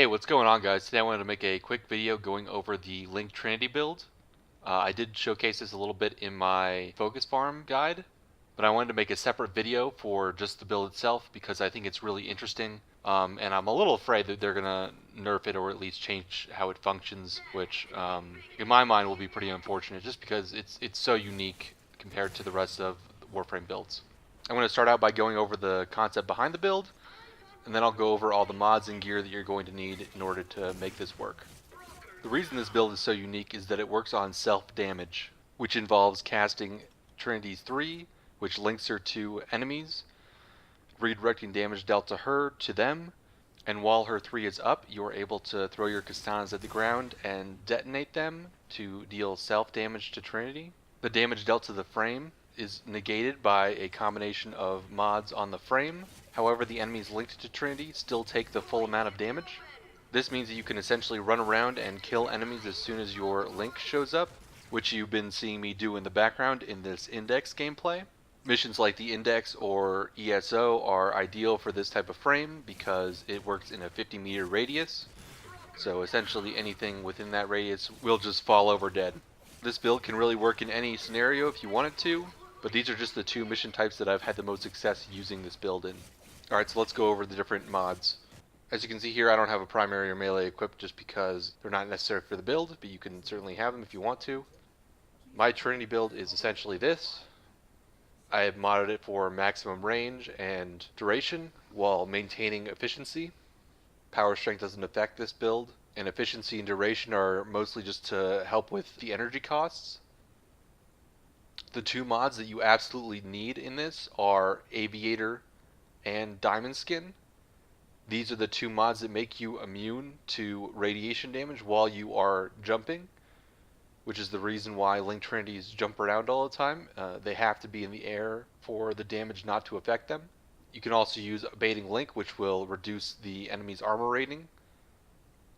Hey, what's going on, guys? Today I wanted to make a quick video going over the Link Trinity build. I did showcase this a little bit in my Focus Farm guide, but I wanted to make a separate video for just the build itself because I think it's really interesting, and I'm a little afraid that they're going to nerf it or at least change how it functions, which in my mind will be pretty unfortunate just because it's so unique compared to the rest of the Warframe builds. I'm going to start out by going over the concept behind the build, and then I'll go over all the mods and gear that you're going to need in order to make this work. The reason this build is so unique is that it works on self-damage, which involves casting Trinity 3, which links her to enemies, redirecting damage dealt to her to them, and while her 3 is up, you are able to throw your Castanas at the ground and detonate them to deal self-damage to Trinity. The damage dealt to the frame is negated by a combination of mods on the frame. However, the enemies linked to Trinity still take the full amount of damage. This means that you can essentially run around and kill enemies as soon as your link shows up, which you've been seeing me do in the background in this Index gameplay. Missions like the Index or ESO are ideal for this type of frame because it works in a 50-meter radius, so essentially anything within that radius will just fall over dead. This build can really work in any scenario if you want it to, but these are just the two mission types that I've had the most success using this build in. Alright, so let's go over the different mods. As you can see here, I don't have a primary or melee equipped just because they're not necessary for the build, but you can certainly have them if you want to. My Trinity build is essentially this. I have modded it for maximum range and duration while maintaining efficiency. Power strength doesn't affect this build, and efficiency and duration are mostly just to help with the energy costs. The two mods that you absolutely need in this are Aviator and Diamond Skin. These are the two mods that make you immune to radiation damage while you are jumping, which is the reason why Link Trinities jump around all the time. They have to be in the air for the damage not to affect them. You can also use Abating Link, which will reduce the enemy's armor rating.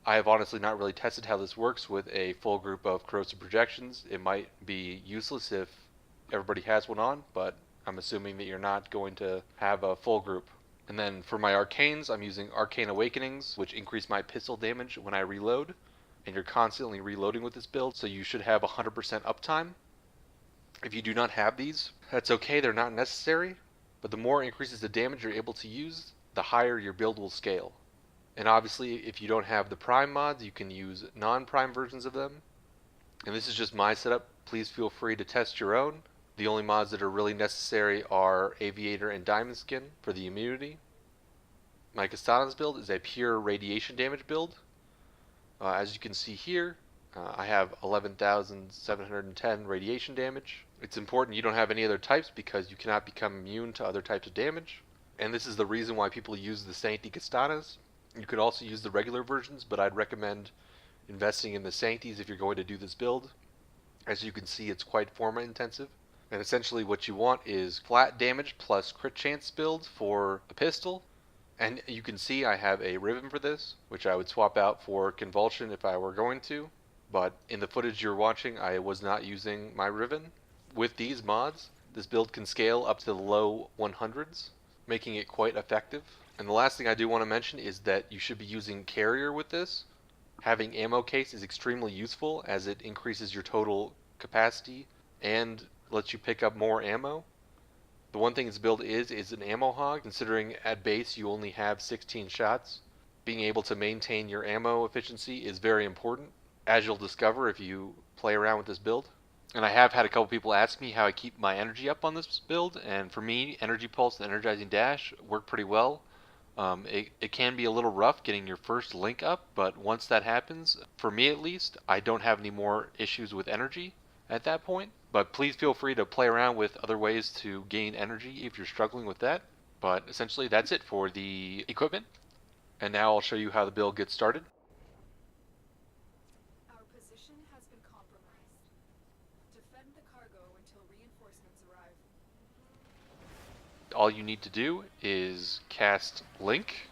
I have honestly not really tested how this works with a full group of corrosive projections. It might be useless if everybody has one on, but I'm assuming that you're not going to have a full group. And then for my arcanes, I'm using Arcane Awakenings, which increase my pistol damage when I reload. And you're constantly reloading with this build, so you should have 100% uptime. If you do not have these, that's okay, they're not necessary, but the more increases the damage you're able to use, the higher your build will scale. And obviously, if you don't have the Prime mods, you can use non-Prime versions of them. And this is just my setup. Please feel free to test your own. The only mods that are really necessary are Aviator and Diamond Skin for the immunity. My Castanas build is a pure radiation damage build. As you can see here, I have 11,710 radiation damage. It's important you don't have any other types because you cannot become immune to other types of damage. And this is the reason why people use the Sancti Castanas. You could also use the regular versions, but I'd recommend investing in the Sanctis if you're going to do this build. As you can see, it's quite forma intensive. And essentially what you want is flat damage plus crit chance build for a pistol. And you can see I have a Riven for this, which I would swap out for Convulsion if I were going to. But in the footage you're watching, I was not using my Riven. With these mods, this build can scale up to the low 100s, making it quite effective. And the last thing I do want to mention is that you should be using Carrier with this. Having ammo case is extremely useful as it increases your total capacity and lets you pick up more ammo. The one thing this build is an ammo hog, considering at base you only have 16 shots. Being able to maintain your ammo efficiency is very important, as you'll discover if you play around with this build. And I have had a couple people ask me how I keep my energy up on this build, and for me, Energy Pulse and Energizing Dash work pretty well. It can be a little rough getting your first link up, but once that happens, for me at least, I don't have any more issues with energy at that point. But please feel free to play around with other ways to gain energy if you're struggling with that. But essentially that's it for the equipment. And now I'll show you how the build gets started. Our position has been compromised. Defend the cargo until reinforcements arrive. All you need to do is cast Link.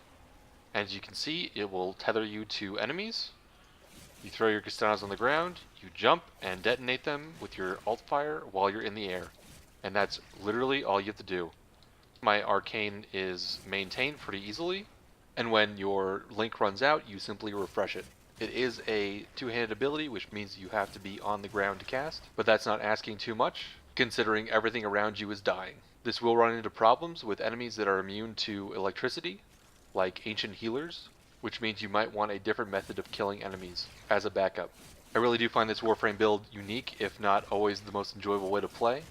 As you can see, it will tether you to enemies. You throw your Castanas on the ground, you jump and detonate them with your alt fire while you're in the air. And that's literally all you have to do. My Arcane is maintained pretty easily. And when your link runs out, you simply refresh it. It is a two-handed ability, which means you have to be on the ground to cast, but that's not asking too much, considering everything around you is dying. This will run into problems with enemies that are immune to electricity, like ancient healers, which means you might want a different method of killing enemies as a backup. I really do find this Warframe build unique, if not always the most enjoyable way to play.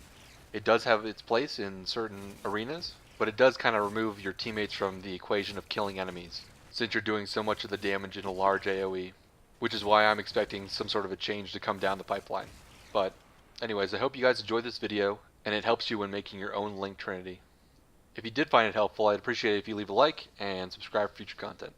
It does have its place in certain arenas, but it does kind of remove your teammates from the equation of killing enemies, since you're doing so much of the damage in a large AoE, which is why I'm expecting some sort of a change to come down the pipeline. But anyways, I hope you guys enjoyed this video, and it helps you when making your own Link Trinity. If you did find it helpful, I'd appreciate it if you leave a like and subscribe for future content.